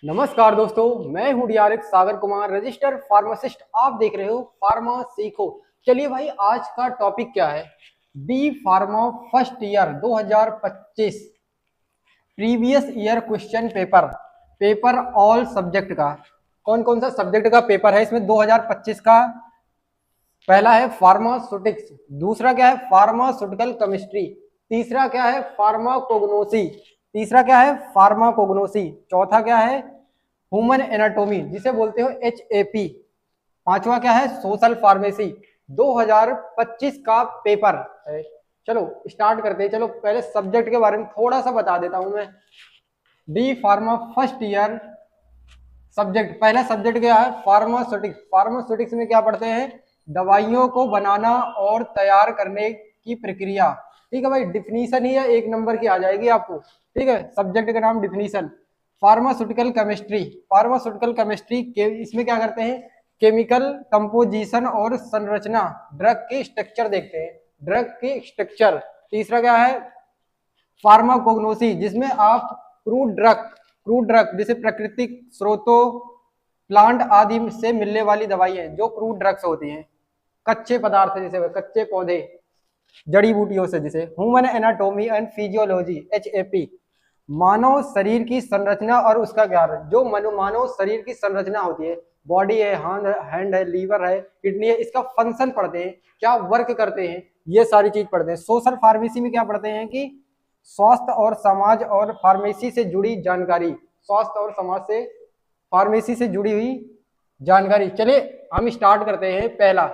नमस्कार दोस्तों, मैं हूं DRX Sagar Kumar, registered pharmacist. आप देख रहे हो फार्मा सीखो। चलिए भाई, आज का टॉपिक क्या है? B pharma first year 2025 previous year question paper. Paper all subject का कौन कौन सा सब्जेक्ट का पेपर है इसमें 2025 का? पहला है फार्मास्यूटिक्स, दूसरा क्या है फार्मास्यूटिकल केमिस्ट्री, तीसरा क्या है फार्माकोग्नोसी, तीसरा क्या है फार्माकोग्नोसी, चौथा क्या है ह्यूमन एनाटोमी जिसे बोलते हो HAP, पांचवा क्या है सोशल फार्मेसी। 2025 का पेपर है। चलो स्टार्ट करते हैं। चलो पहले सब्जेक्ट के बारे में थोड़ा सा बता देता हूं मैं। D pharma first year subject, पहला सब्जेक्ट क्या है फार्मास्यूटिक्स। फार्मास्यूटिक्स में क्या पढ़ते हैं? दवाइयों को बनाना और तैयार करने की प्रक्रिया। ठीक है भाई, डिफिनीशन ही है, 1 नंबर की आ जाएगी आपको। ठीक है, सब्जेक्ट का नाम definition. Pharmaceutical chemistry, pharmaceutical chemistry के इसमें क्या करते हैं? केमिकल कंपोजिशन और संरचना, ड्रग के स्ट्रक्चर देखते हैं, ड्रग के स्ट्रक्चर। तीसरा क्या है फार्माकोग्नोसी, जिसमें आप क्रूड ड्रग जैसे प्राकृतिक स्रोतों, प्लांट आदि से मिलने वाली दवाइयां जो क्रूड ड्रग्स होती हैं, कच्चे पदार्थ जैसे कच्चे पौधे, जड़ी बूटियों से, जैसे human anatomy and physiology HAP, मानव शरीर की संरचना और उसका ज्ञान। जो मानव शरीर की संरचना होती है, बॉडी है, हैंड है, लीवर है, किडनी है, इसका फंक्शन पढ़ते हैं, क्या वर्क करते हैं, ये सारी चीज पढ़ते हैं। सोशल फार्मेसी में क्या पढ़ते हैं कि स्वास्थ्य और समाज और फार्मेसी से जुड़ी जानकारी, स्वास्थ्य और समाज से फार्मेसी से जुड़ी हुई जानकारी। चलिए हम स्टार्ट करते हैं। पहला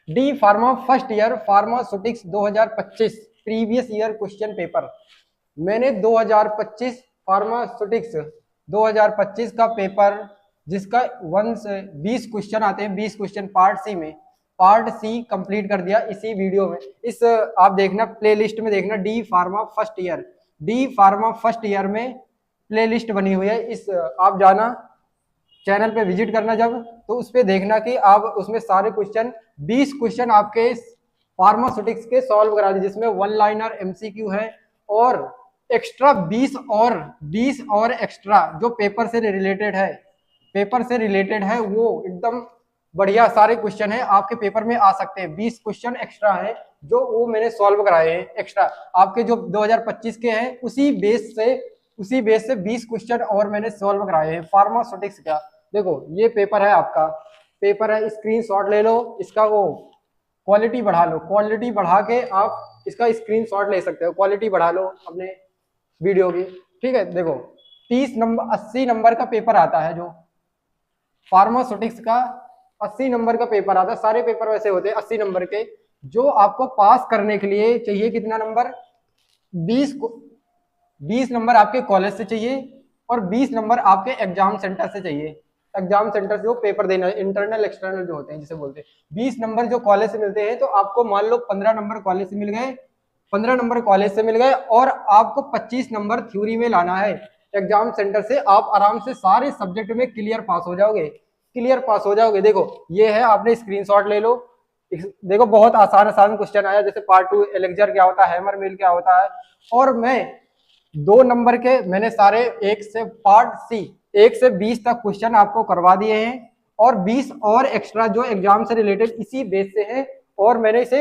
D pharma first year pharmaceutics 2025 previous year question paper. मैंने 2025 फार्मास्यूटिक्स 2025 का पेपर, जिसका 1 से 20 क्वेश्चन आते हैं, 20 क्वेश्चन पार्ट सी में, पार्ट सी कंप्लीट कर दिया इसी वीडियो में। इस आप देखना प्लेलिस्ट में, देखना D pharma first year, D pharma first year में प्लेलिस्ट बनी हुई है। इस आप जाना चैनल पे विजिट करना जब, तो उस पर देखना कि आप उसमें सारे क्वेश्चन 20 क्वेश्चन आपके फार्मास्यूटिक्स के सॉल्व करा दी, जिसमें 1 लाइनर MCQ है और एक्स्ट्रा 20 और एक्स्ट्रा जो पेपर से रिलेटेड है, पेपर से रिलेटेड है, वो एकदम बढ़िया सारे क्वेश्चन है आपके पेपर में आ सकते हैं। 20 क्वेश्चन एक्स्ट्रा है जो वो मैंने सॉल्व कराए हैं एक्स्ट्रा, आपके जो 2025 के हैं उसी बेस से 20 क्वेश्चन और मैंने सॉल्व कराए हैं फार्मास्यूटिक्स का। देखो ये पेपर है आपका, पेपर है, स्क्रीनशॉट ले लो इसका, वो क्वालिटी बढ़ा लो, क्वालिटी बढ़ा के आप इसका स्क्रीनशॉट ले सकते हो, क्वालिटी बढ़ा लो अपने वीडियो की। ठीक है, देखो 80 नंबर का पेपर आता है, जो फार्मास्यूटिक्स का 80 नंबर का पेपर आता है। सारे पेपर वैसे होते हैं 80 नंबर के। जो आपको पास करने के लिए चाहिए कितना नंबर? 20 नंबर आपके कॉलेज से चाहिए और 20 नंबर आपके एग्जाम सेंटर से चाहिए। एग्जाम सेंटर जो पेपर देना है, इंटरनल एक्सटर्नल जो होते हैं जिसे बोलते हैं। 20 नंबर जो कॉलेज से मिलते हैं, तो आपको मान लो 15 नंबर कॉलेज से मिल गए, 15 नंबर कॉलेज से मिल गए और आपको 25 नंबर थ्योरी में लाना है एग्जाम सेंटर से। आप आराम से सारे सब्जेक्ट में क्लियर पास हो जाओगे, क्लियर पास हो जाओगे। देखो ये है, आपने स्क्रीनशॉट ले लो। देखो बहुत आसान आसान क्वेश्चन आया, जैसे पार्ट 2 एलेक्जर क्या होता है, हैमर मिल क्या होता है। और मैं 2 नंबर के मैंने सारे एक से पार्ट सी 1 से 20 तक क्वेश्चन आपको करवा दिए हैं और 20 और एक्स्ट्रा जो एग्जाम से रिलेटेड इसी बेस से है, और मैंने इसे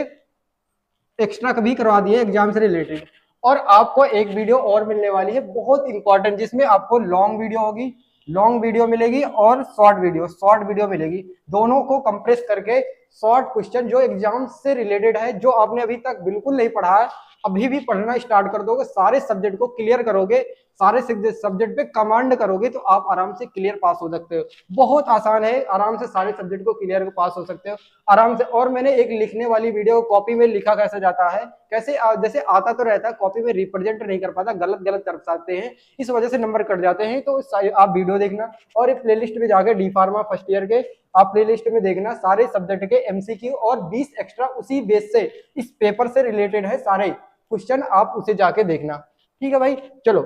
एक्स्ट्रा कभी करवा दिए एग्जाम से रिलेटेड। और आपको एक वीडियो और मिलने वाली है बहुत इंपॉर्टेंट, जिसमें आपको लॉन्ग वीडियो होगी, लॉन्ग वीडियो मिलेगी और शॉर्ट वीडियो मिलेगी। दोनों को कंप्रेस करके शॉर्ट क्वेश्चन जो एग्जाम से रिलेटेड है, जो आपने अभी तक बिल्कुल नहीं पढ़ा है, अभी भी पढ़ना स्टार्ट कर दोगे, सारे सब्जेक्ट को क्लियर करोगे, सारे सब्जेक्ट पे कमांड करोगे, तो आप आराम से क्लियर पास हो सकते हो। बहुत आसान है, आराम से सारे सब्जेक्ट को क्लियर पास हो सकते हो आराम से। और मैंने एक लिखने वाली वीडियो, कॉपी में लिखा कैसे जाता है, कैसे जैसे आता तो रहता है, कॉपी में रिप्रेजेंट नहीं कर पाता, गलत गलत कर सकते हैं, इस वजह से नंबर कट जाते हैं। तो आप वीडियो देखना और इस प्लेलिस्ट में जाके डी फार्मा फर्स्ट ईयर के आप प्लेलिस्ट में देखना, सारे सब्जेक्ट के MCQ और 20 एक्स्ट्रा उसी बेस से इस पेपर से रिलेटेड है सारे क्वेश्चन, आप उसे जाके देखना। ठीक है भाई, चलो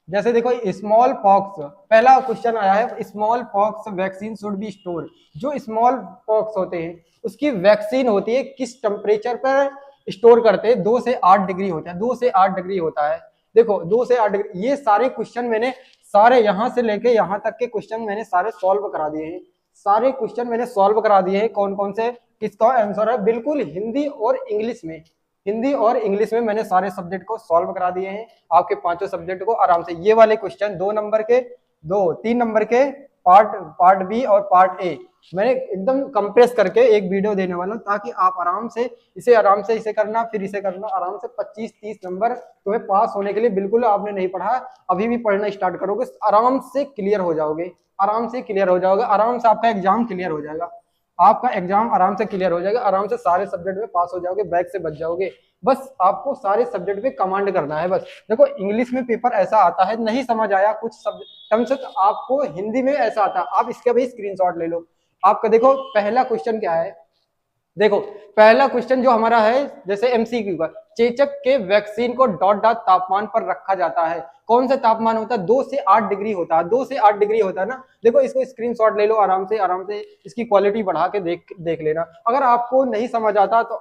जैसे देखो स्मॉल पॉक्स, पहला क्वेश्चन आया है, small pox vaccine should be store. जो स्मॉल पॉक्स होते हैं उसकी वैक्सीन होती है किस टेम्परेचर पर स्टोर करते हैं? 2 से 8 डिग्री होता है, 2 से 8 डिग्री होता है। देखो 2 से 8 डिग्री, ये सारे क्वेश्चन मैंने सारे यहाँ से लेके यहाँ तक के क्वेश्चन मैंने सारे सॉल्व करा दिए हैं, सारे क्वेश्चन मैंने सॉल्व करा दिए हैं। कौन कौन से किसका आंसर है, बिल्कुल हिंदी और इंग्लिश में, हिंदी और इंग्लिश में मैंने सारे सब्जेक्ट को सॉल्व करा दिए हैं, आपके पांचों सब्जेक्ट को आराम से। ये वाले क्वेश्चन 2 नंबर के, 3 नंबर के, पार्ट बी और पार्ट ए मैंने एकदम कंप्रेस करके एक वीडियो देने वाला हूं, ताकि आप आराम से इसे करना, फिर इसे करना, आराम से 25-30 नंबर तुम्हें पास होने के लिए। बिल्कुल आपने नहीं पढ़ा, अभी भी पढ़ना स्टार्ट करोगे, आराम से क्लियर हो जाओगे, आराम से क्लियर हो जाओगे, आराम से आपका एग्जाम क्लियर हो जाएगा, आपका एग्जाम आराम से क्लियर हो जाएगा, आराम से सारे सब्जेक्ट में पास हो जाओगे, बैक से बच जाओगे। बस आपको सारे सब्जेक्ट में कमांड करना है। बस देखो इंग्लिश में पेपर ऐसा आता है, नहीं समझ आया कुछ टर्म्स तो आपको हिंदी में ऐसा आता है, आप इसका भी स्क्रीनशॉट ले लो। आपका देखो पहला क्वेश्चन क्या है, देखो पहला क्वेश्चन जो हमारा है, जैसे एमसीक्यू का, चेचक के वैक्सीन को डॉट डॉट तापमान पर रखा जाता है, कौन सा तापमान होता है, 2 से 8 डिग्री होता है, 2 से 8 डिग्री होता है ना। देखो इसको स्क्रीनशॉट ले लो, आराम से इसकी क्वालिटी बढ़ा के देख लेना। अगर आपको नहीं समझ आता तो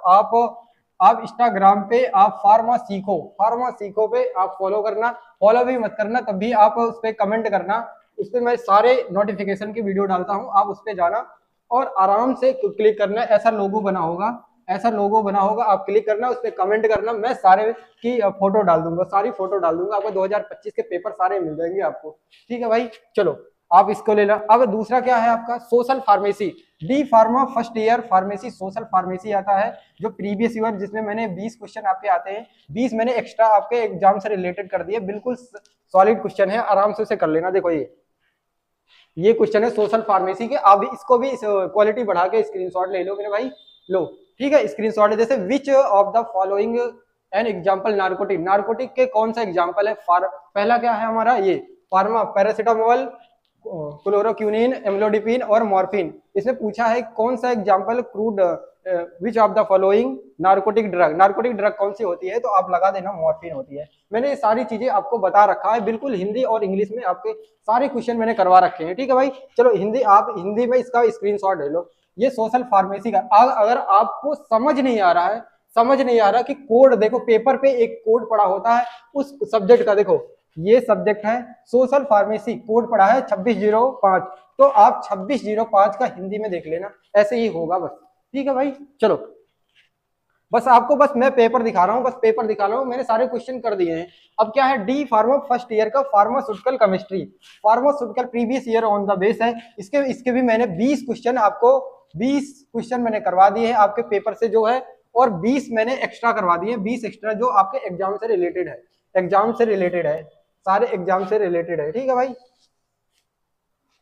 आप इंस्टाग्राम पे आप फार्मा सीखो पे आप फॉलो करना, फॉलो भी मत करना तब भी आप उस पर कमेंट करना, उस पर मैं सारे नोटिफिकेशन की वीडियो डालता हूँ, आप उस पर जाना और आराम से क्लिक करना। ऐसा लोगो बना होगा, आप क्लिक करना, उस पर कमेंट करना, मैं सारे की फोटो डाल दूंगा, सारी फोटो डाल दूंगा, आपको 2025 के पेपर सारे मिल जाएंगे आपको। ठीक है भाई, चलो आप इसको लेना। अब दूसरा क्या है आपका, social pharmacy, D pharma first year pharmacy, social pharmacy आता है, जो प्रीवियस ईयर जिसमें मैंने 20 क्वेश्चन आपके आते हैं, 20 मैंने एक्स्ट्रा आपके एग्जाम से रिलेटेड कर दिए, बिल्कुल सॉलिड क्वेश्चन है, आराम से उसे कर लेना। देखो ये क्वेश्चन है सोशल फार्मेसी के, आप इसको भी क्वालिटी बढ़ा के स्क्रीनशॉट ले लो मेरे भाई, लो ठीक है स्क्रीनशॉट है। जैसे विच of the following an example narcotic, narcotic के कौन सा एग्जांपल है, पहला क्या है हमारा, ये फार्मा, पैरासीटामोल, क्लोरोक्विनिन, एम्लोडिपिन और मॉर्फिन। इसमें पूछा है कौन सा example crude, which of the following narcotic drug, narcotic drug कौन सी होती है, तो आप लगा देना मॉर्फिन होती है। मैंने ये सारी चीजें आपको बता रखा है, बिल्कुल हिंदी और इंग्लिश में आपके सारे क्वेश्चन मैंने करवा रखे हैं। ठीक है भाई, चलो हिंदी, आप हिंदी में इसका स्क्रीनशॉट ले लो। ये सोशल फार्मेसी का, अगर आपको समझ नहीं आ रहा कि कोड, देखो पेपर पे एक कोड पड़ा होता है उस सब्जेक्ट का, देखो ये सब्जेक्ट है सोशल फार्मेसी, कोड पड़ा है 2605, तो आप 2605 का हिंदी में देख लेना, ऐसे ही होगा बस। ठीक है भाई, चलो बस आपको मैं पेपर दिखा रहा हूँ, मैंने सारे क्वेश्चन कर दिए हैं। अब क्या है, डी फार्मा फर्स्ट ईयर का pharmaceutical chemistry, pharmaceutical previous year on the base है, इसके भी मैंने 20 क्वेश्चन आपको 20 क्वेश्चन मैंने करवा दिए हैं आपके पेपर से जो है, और 20 मैंने एक्स्ट्रा करवा दिए, 20 एक्स्ट्रा जो आपके एग्जाम से रिलेटेड है, सारे एग्जाम से रिलेटेड है। ठीक है भाई,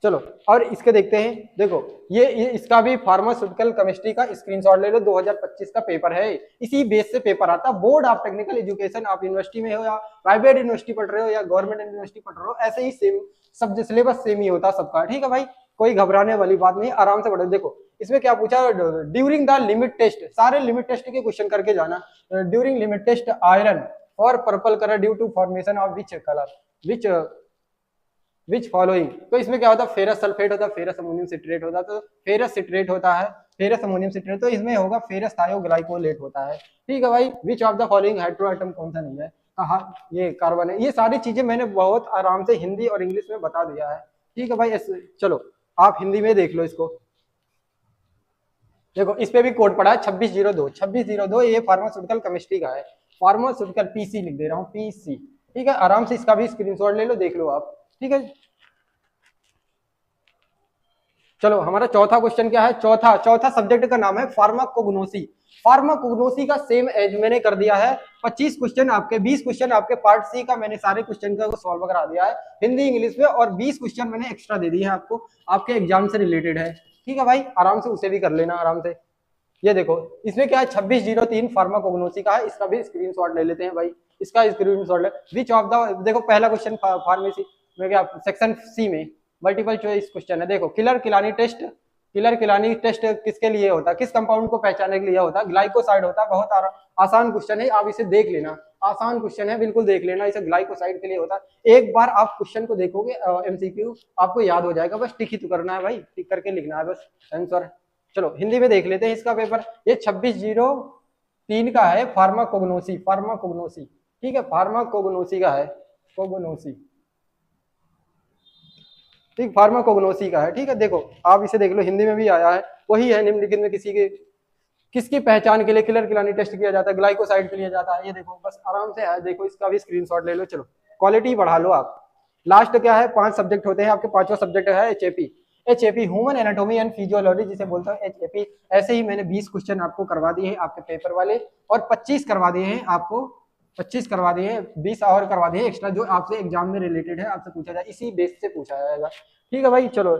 चलो और इसके देखते हैं। देखो ये इसका भी फार्मास्यूटिकल केमिस्ट्री का स्क्रीनशॉट ले लो, 2025 का पेपर है, इसी बेस से पेपर आता है। बोर्ड ऑफ टेक्निकल एजुकेशन, आप यूनिवर्सिटी में हो या प्राइवेट यूनिवर्सिटी पढ़ रहे हो या गवर्नमेंट यूनिवर्सिटी पढ़ रहे हो, ऐसे ही सेम सब सिलेबस सेम ही होता है सबका। ठीक है भाई, कोई घबराने वाली बात नहीं, आराम से पढ़ो। देखो इसमें क्या पूछा, ड्यूरिंग द लिमिट टेस्ट, सारे लिमिट टेस्ट के क्वेश्चन करके जाना। ड्यूरिंग लिमिट टेस्ट आयरन और purple colour due to formation of which colour, which following, तो इसमें क्या होता है, फेरस सल्फेट होता है, फेरस अमोनियम सिट्रेट होता है, तो फेरस सिट्रेट होता है, फेरस अमोनियम सिट्रेट, तो इसमें होगा फेरस थायोग्लाइकोलेट होता है। ठीक है भाई, विच ऑफ द फॉलोइंग हेटेरोएटम कौन सा नहीं है, कहा ये कार्बन है। ये सारी चीजें मैंने बहुत आराम से हिंदी और इंग्लिश में बता दिया है। ठीक है भाई, चलो आप हिंदी में देख लो इसको। देखो इस पे भी कोड पड़ा है 2602, ये फार्मास्यूटिकल केमिस्ट्री का है, फार्मास्यूटिकल पीसी लिख दे रहा हूँ, पीसी। ठीक है, आराम से इसका भी स्क्रीनशॉट ले लो, देख लो आप। ठीक है, चलो हमारा चौथा क्वेश्चन क्या है, चौथा सब्जेक्ट का नाम है फार्माकोग्नोसी। फार्माकोग्नोसी का सेम एज मैंने कर दिया है, 25 क्वेश्चन आपके, 20 क्वेश्चन आपके पार्ट सी का मैंने सारे क्वेश्चन का सॉल्व करा दिया है हिंदी इंग्लिश में, और 20 क्वेश्चन मैंने एक्स्ट्रा दे दिए हैं आपको, आपके एग्जाम से रिलेटेड है। ठीक है भाई, आराम से उसे भी कर लेना आराम से। ये देखो इसमें क्या है, 2603 फार्माकोग्नोसी का है, इसका भी स्क्रीनशॉट ले लेते हैं भाई, इसका स्क्रीनशॉट ले। विच ऑफ द, देखो पहला क्वेश्चन फार्मेसी में क्या, सेक्शन सी में मल्टीपल चॉइस क्वेश्चन है। देखो किलर किलानी टेस्ट किसके लिए होता है, किस कंपाउंड को पहचानने के लिए होता है, ग्लाइकोसाइड होता है। बहुत आसान क्वेश्चन है, आप इसे देख लेना, आसान क्वेश्चन है, बिल्कुल देख लेना, इसे ग्लाइकोसाइड के लिए होता है। एक बार आप क्वेश्चन को देखोगे एमसीक्यू आपको याद हो जाएगा, बस टिक ही तो करना है भाई, टिक करके लिखना है बस आंसर। चलो हिंदी में देख लेते हैं इसका पेपर। ये 2603 का है, फार्माकोग्नोसी। ठीक है, फार्माकोग्नोसी का है, कोग्नोसी। ठीक, फार्माकोग्नोसी का है। ठीक है, देखो आप इसे देख लो, हिंदी में भी आया है, वही है, निम्नलिखित में किसकी पहचान के लिए किलर किलानी टेस्ट किया जाता है, ग्लाइकोसाइड के लिए जाता है, ये देखो बस आराम से है, देखो इसका भी स्क्रीनशॉट ले लो। चलो क्वालिटी बढ़ा लो आप। लास्ट क्या है, 5 सब्जेक्ट होते हैं आपके, 5वां सब्जेक्ट है HAP. HAP human anatomy and physiology जिसे बोलता है एचएपी। ऐसे ही मैंने 20 क्वेश्चन आपको करवा दिए हैं आपके पेपर वाले, और 25 करवा दिए हैं आपको, 25 करवा दिए हैं, 20 और करवा दिए एक्स्ट्रा जो आपसे एग्जाम में रिलेटेड है, आपसे पूछा जाए, इसी बेस से पूछा जाएगा। ठीक है भाई, चलो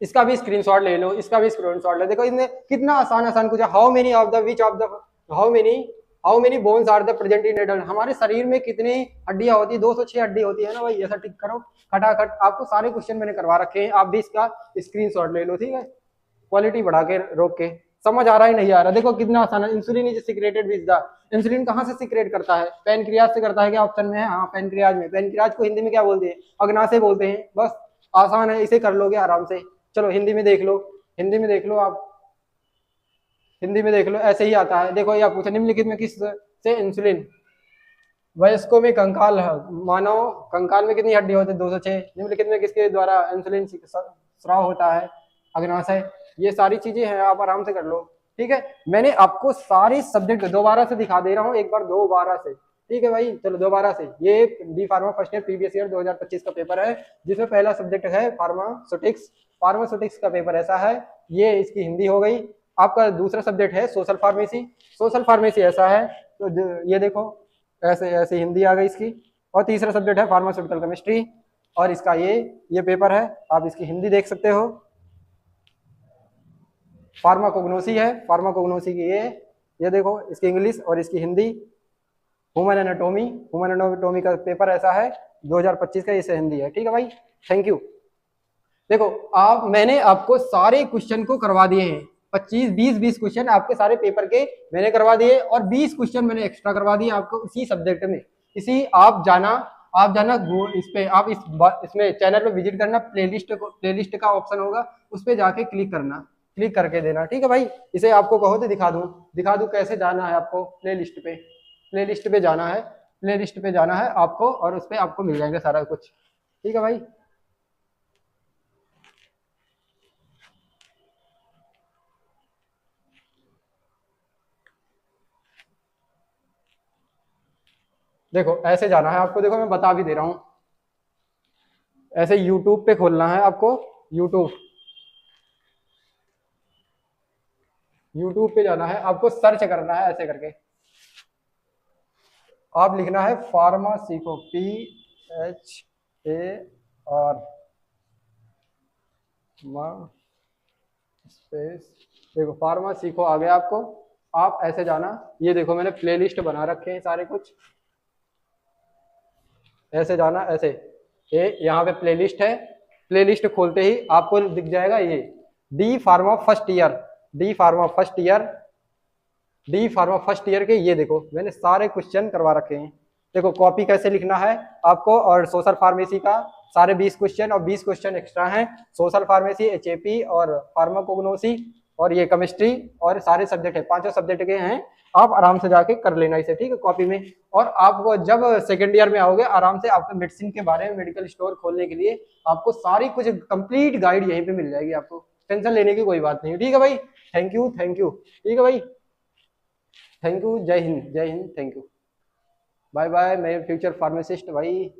इसका भी स्क्रीनशॉट ले लो, इसका भी स्क्रीनशॉट ले। देखो इसने कितना आसान आसान पूछा, how many of the which of the how many bones are the present in adult. हमारे शरीर में कितनी हड्डियां होती है, 206 हड्डी होती है ना भाई, ऐसा टिक करो खटाखट। आपको सारे क्वेश्चन मैंने करवा रखे हैं, आप भी इसका स्क्रीनशॉट ले लो। ठीक है, क्वालिटी बढ़ा के रोक के, समझ आ रहा ही नहीं आ रहा, देखो कितना आसान है। Insulin is secreted with the, insulin कहाँ से सीक्रेट करता है, पैनक्रियाज से करता है क्या, ऑप्शन में है हाँ पैनक्रियाज में। पैनक्रियाज को हिंदी में क्या बोलते हैं, अग्नाशय बोलते हैं। बस आसान है, इसे कर लोगे आराम से। चलो हिंदी में देख लो, हिंदी में देख लो आप, हिंदी में देख लो, ऐसे ही आता है। देखो यह पूछा, निम्नलिखित में किस से इंसुलिन, वयस्कों में कंकाल, मानव कंकाल में कितनी हड्डी होती है, 206। निम्नलिखित में किसके द्वारा इंसुलिन स्राव होता है, अग्नाशय। ये सारी चीजें हैं, आप आराम से कर लो। ठीक है, मैंने आपको सारे सब्जेक्ट दोबारा से दिखा दे रहा हूँ, एक बार दोबारा से। ठीक है भाई, चलो दोबारा से। ये D pharma first year previous year 2025 का पेपर है, जिसमें पहला सब्जेक्ट है फार्मास्यूटिक्स। फार्मास्यूटिक्स का पेपर ऐसा है, ये इसकी हिंदी हो गई। आपका दूसरा सब्जेक्ट है सोशल फार्मेसी। सोशल फार्मेसी ऐसा है, तो ये देखो ऐसे ऐसे हिंदी आ गई इसकी। और तीसरा सब्जेक्ट है फार्मास्यूटिकल केमिस्ट्री, और इसका ये पेपर है, आप इसकी हिंदी देख सकते हो। फार्माकोग्नोसी है, फार्माकोग्नोसी की ये देखो इसकी इंग्लिश और इसकी Hindi. Human anatomy, human anatomy का पेपर ऐसा है 2025 का, इसे हिंदी है। ठीक है भाई, थैंक यू। देखो आप, मैंने आपको सारे क्वेश्चन को करवा दिए हैं, 25-20 क्वेश्चन आपके सारे पेपर के मैंने करवा दिए, और 20 क्वेश्चन मैंने एक्स्ट्रा करवा दिए आपको इसी सब्जेक्ट में। इसी आप जाना इस पे, आप इसमें चैनल पे विजिट करना, प्लेलिस्ट का ऑप्शन होगा, उस पे जाके क्लिक करना, क्लिक करके देना। ठीक है भाई, इसे आपको कहो तो दिखा दूं कैसे जाना है आपको। प्लेलिस्ट पे जाना है, प्लेलिस्ट पे जाना है आपको, और उस पे आपको मिल जाएगा सारा कुछ। ठीक है भाई, देखो ऐसे जाना है आपको, देखो मैं बता भी दे रहा हूं। ऐसे यूट्यूब पे खोलना है आपको, यूट्यूब पे जाना है आपको, सर्च करना है ऐसे करके, आप लिखना है फार्मासीको, PHAR स्पेस, देखो फार्मासीको आ गया आपको। आप ऐसे जाना, ये देखो मैंने प्लेलिस्ट बना रखे हैं सारे कुछ, ऐसे जाना ऐसे, ये यहाँ पे प्लेलिस्ट है। प्लेलिस्ट खोलते ही आपको दिख जाएगा ये D pharma first year, D pharma first year के, ये देखो मैंने सारे क्वेश्चन करवा रखे हैं। देखो कॉपी कैसे लिखना है आपको, और सोशल फार्मेसी का सारे 20 क्वेश्चन, और 20 क्वेश्चन एक्स्ट्रा हैं। सोशल फार्मेसी, एचएपी और फार्माकोग्नोसी, और ये केमिस्ट्री, और सारे सब्जेक्ट है, 5 सब्जेक्ट के हैं। आप आराम से जाके कर लेना इसे, ठीक है, कॉपी में। और आपको जब सेकेंड ईयर में आओगे, आराम से आपको मेडिसिन के बारे में, मेडिकल स्टोर खोलने के लिए आपको सारी कुछ कंप्लीट गाइड यहीं पे मिल जाएगी, आपको टेंशन लेने की कोई बात नहीं। ठीक है भाई, थैंक यू, ठीक है भाई, थैंक यू, जय Hind, thank you, bye bye, मैं फ्यूचर फार्मासिस्ट भाई।